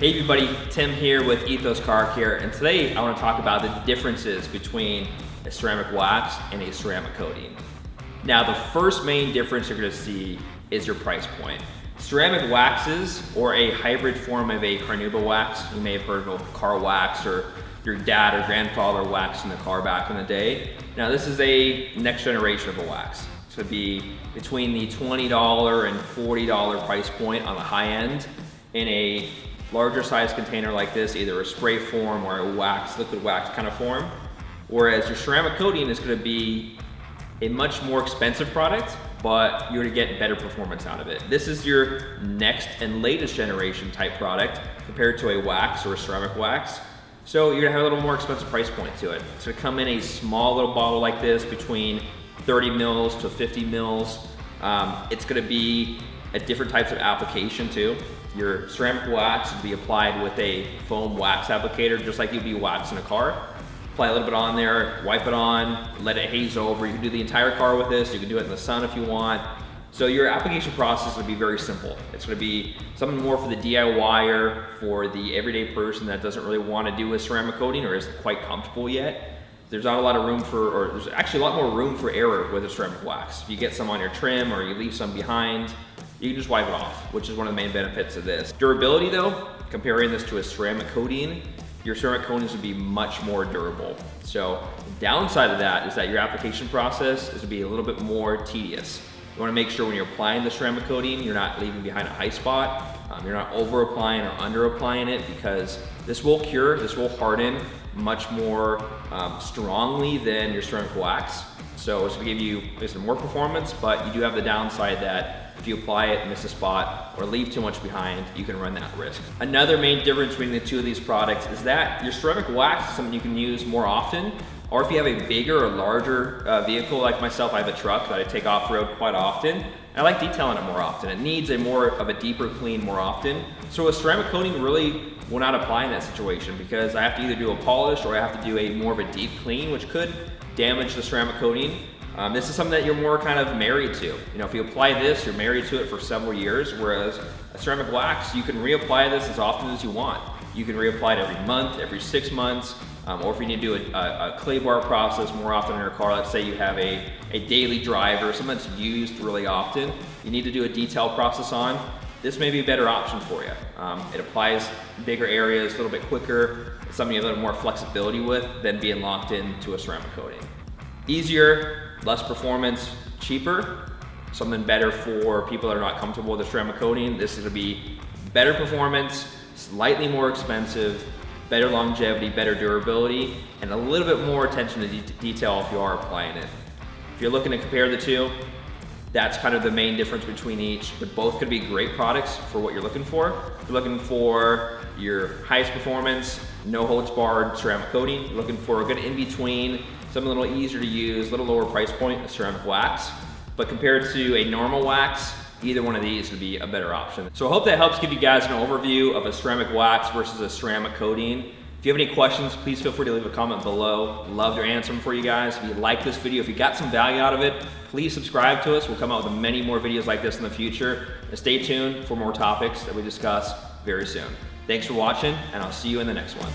Hey everybody, Tim here with Ethos Car Care, and today I want to talk about the differences between a ceramic wax and a ceramic coating. Now the first main difference you're going to see is your price point. Ceramic waxes, or a hybrid form of a carnauba wax, you may have heard of car wax or your dad or grandfather waxed in the car back in the day. Now this is a next generation of a wax. It's going to be between the $20 and $40 price point on the high end in a larger size container like this, either a spray form or a wax, liquid wax kind of form. Whereas your ceramic coating is going to be a much more expensive product, but you're going to get better performance out of it. This is your next and latest generation type product compared to a wax or a ceramic wax. So you're going to have a little more expensive price point to it. It's going to come in a small little bottle like this, between 30 mils to 50 mils. It's going to be at different types of application too. Your ceramic wax would be applied with a foam wax applicator, just like you'd be waxing a car. Apply a little bit on there, wipe it on, let it haze over. You can do the entire car with this. You can do it in the sun if you want. So your application process would be very simple. It's going to be something more for the DIYer, for the everyday person that doesn't really want to do a ceramic coating or isn't quite comfortable yet. There's not a lot of room for, or there's actually a lot more room for error with a ceramic wax. If you get some on your trim or you leave some behind, you can just wipe it off, which is one of the main benefits of this. Durability though, comparing this to a ceramic coating, your ceramic coatings would be much more durable. So the downside of that is that your application process is to be a little bit more tedious. You wanna make sure when you're applying the ceramic coating, you're not leaving behind a high spot. You're not over applying or under applying it, because this will cure, this will harden much more strongly than your ceramic wax. So it's gonna give you some more performance, but you do have the downside that if you apply it, miss a spot, or leave too much behind, you can run that risk. Another main difference between the two of these products is that your ceramic wax is something you can use more often, or if you have a bigger or larger vehicle like myself, I have a truck that I take off-road quite often. I like detailing it more often. It needs a more of a deeper clean more often. So a ceramic coating really will not apply in that situation, because I have to either do a polish or I have to do a more of a deep clean, which could damage the ceramic coating. This is something that you're more kind of married to. You know, if you apply this, you're married to it for several years, whereas a ceramic wax, you can reapply this as often as you want. You can reapply it every month, every 6 months, or if you need to do a clay bar process more often in your car, let's say you have a daily driver, something that's used really often, you need to do a detail process on, this may be a better option for you. It applies bigger areas a little bit quicker. It's something you have a little more flexibility with than being locked into a ceramic coating. Easier, less performance, cheaper, something better for people that are not comfortable with a ceramic coating. This is going to be better performance, slightly more expensive, better longevity, better durability, and a little bit more attention to detail if you are applying it. If you're looking to compare the two, that's kind of the main difference between each. They're both going to be great products for what you're looking for. If you're looking for your highest performance, no holds barred ceramic coating, you're looking for a good in-between, something a little easier to use, a little lower price point, a ceramic wax. But compared to a normal wax, either one of these would be a better option. So I hope that helps give you guys an overview of a ceramic wax versus a ceramic coating. If you have any questions, please feel free to leave a comment below. Love to answer them for you guys. If you like this video, if you got some value out of it, please subscribe to us. We'll come out with many more videos like this in the future. And stay tuned for more topics that we discuss very soon. Thanks for watching, and I'll see you in the next one.